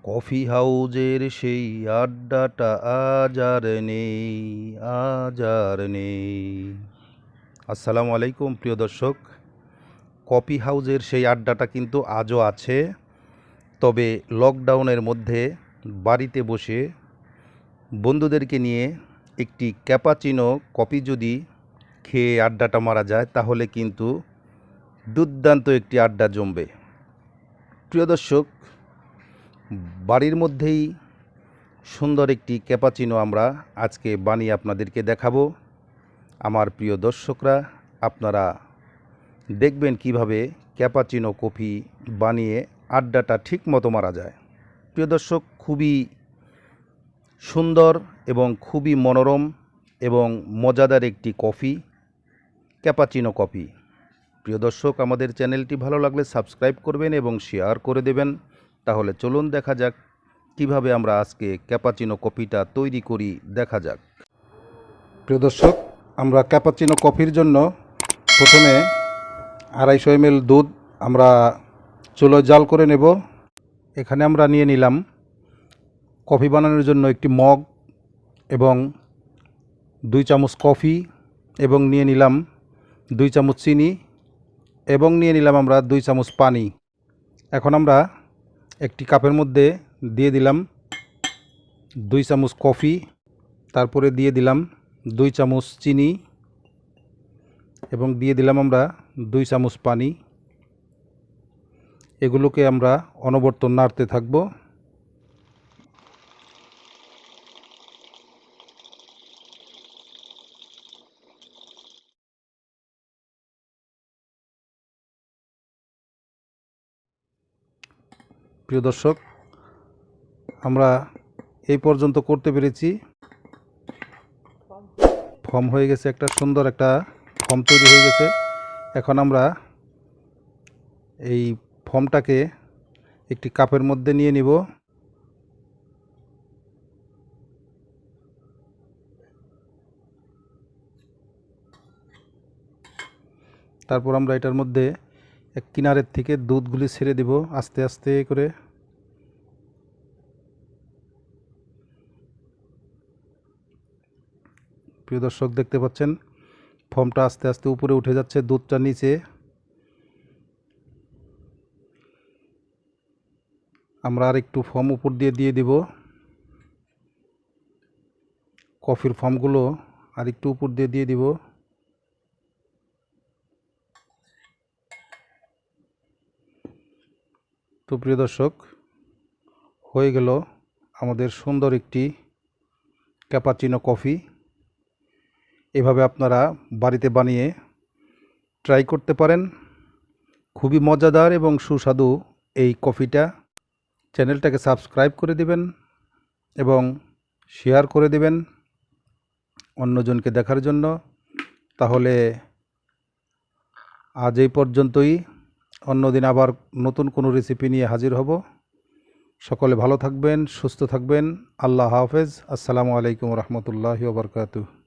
Coffee হাউজের সেই আড্ডাটা আজ আর নেই, আজ আর নেই। আসসালামু আলাইকুম প্রিয় দর্শক। কফি হাউজের সেই আড্ডাটা কিন্তু আজও আছে, তবে লকডাউনের মধ্যে বাড়িতে বসে বন্ধুদেরকে নিয়ে একটি ক্যাপাচিনো কফি যদি খেয়ে আড্ডাটা মারা যায় তাহলে কিন্তু দুর্দান্ত একটি আড্ডা জমবে। প্রিয় দর্শক, বাড়ির মধ্যেই সুন্দর একটি ক্যাপাচিনো আমরা আজকে বানিয়ে আপনাদেরকে দেখাবো। আমার প্রিয় দর্শকরা, আপনারা দেখবেন কিভাবে ক্যাপাচিনো কফি বানিয়ে আড্ডাটা ঠিক মতো মারা যায়। প্রিয় দর্শক, খুবই সুন্দর এবং খুবই মনোরম এবং মজাদার একটি কফি, ক্যাপাচিনো কফি। প্রিয় দর্শক, আমাদের চ্যানেলটি ভালো লাগলে সাবস্ক্রাইব করবেন এবং শেয়ার করে দেবেন। তাহলে চলুন দেখা যাক কিভাবে আমরা আজকে ক্যাপাচিনো কফিটা তৈরি করি, দেখা যাক। প্রিয় দর্শক, আমরা ক্যাপাচিনো কফির জন্য প্রথমে 250 ml দুধ আমরা চুলোয় জাল করে নেব। এখানে আমরা নিয়ে নিলাম কফি বানানোর জন্য একটি মগ এবং 2 চামচ কফি, এবং নিয়ে নিলাম 2 চামচ চিনি, এবং নিয়ে নিলাম আমরা 2 চামচ পানি। এখন আমরা একটি কাপের মধ্যে দিয়ে দিলাম 2 চামচ কফি, তারপরে দিয়ে দিলাম 2 চামচ চিনি, এবং দিয়ে দিলাম আমরা 2 চামচ পানি। এগুলোকে আমরা অনবরত নাড়তে থাকব। প্রিয় দর্শক, আমরা এই পর্যন্ত করতে পেরেছি। ফর্ম হয়ে গেছে, একটা সুন্দর একটা ফর্ম তৈরি হয়ে গেছে। এখন আমরা এই ফর্মটাকে একটি কাপের মধ্যে নিয়ে নিব। তারপর আমরা এটার মধ্যে এক কিনারের থেকে দুধগুলি ছেড়ে দিব আস্তে আস্তে করে। প্রিয় দর্শক, দেখতে পাচ্ছেন ফর্মটা আস্তে আস্তে উপরে উঠে যাচ্ছে, দুধটা নিচে। আমরা আর একটু ফর্ম উপর দিয়ে দিব। কফির ফর্মগুলো আর একটু উপর দিয়ে দিব। তো প্রিয় দর্শক, হয়ে গেল আমাদের সুন্দর একটি ক্যাপাচিনো কফি। এভাবে আপনারা বাড়িতে বানিয়ে ট্রাই করতে পারেন। খুবই মজাদার এবং সুস্বাদু এই কফিটা। চ্যানেলটাকে সাবস্ক্রাইব করে দিবেন এবং শেয়ার করে দিবেন অন্যজনকে দেখার জন্য। তাহলে আজ এই পর্যন্তই। অন্যদিন আবার নতুন কোনো রেসিপি নিয়ে হাজির হব। সকলে ভালো থাকবেন, সুস্থ থাকবেন। আল্লাহ হাফেজ। আসসালামু আলাইকুম রহমতুল্লাহি ওয়া বারাকাতুহু।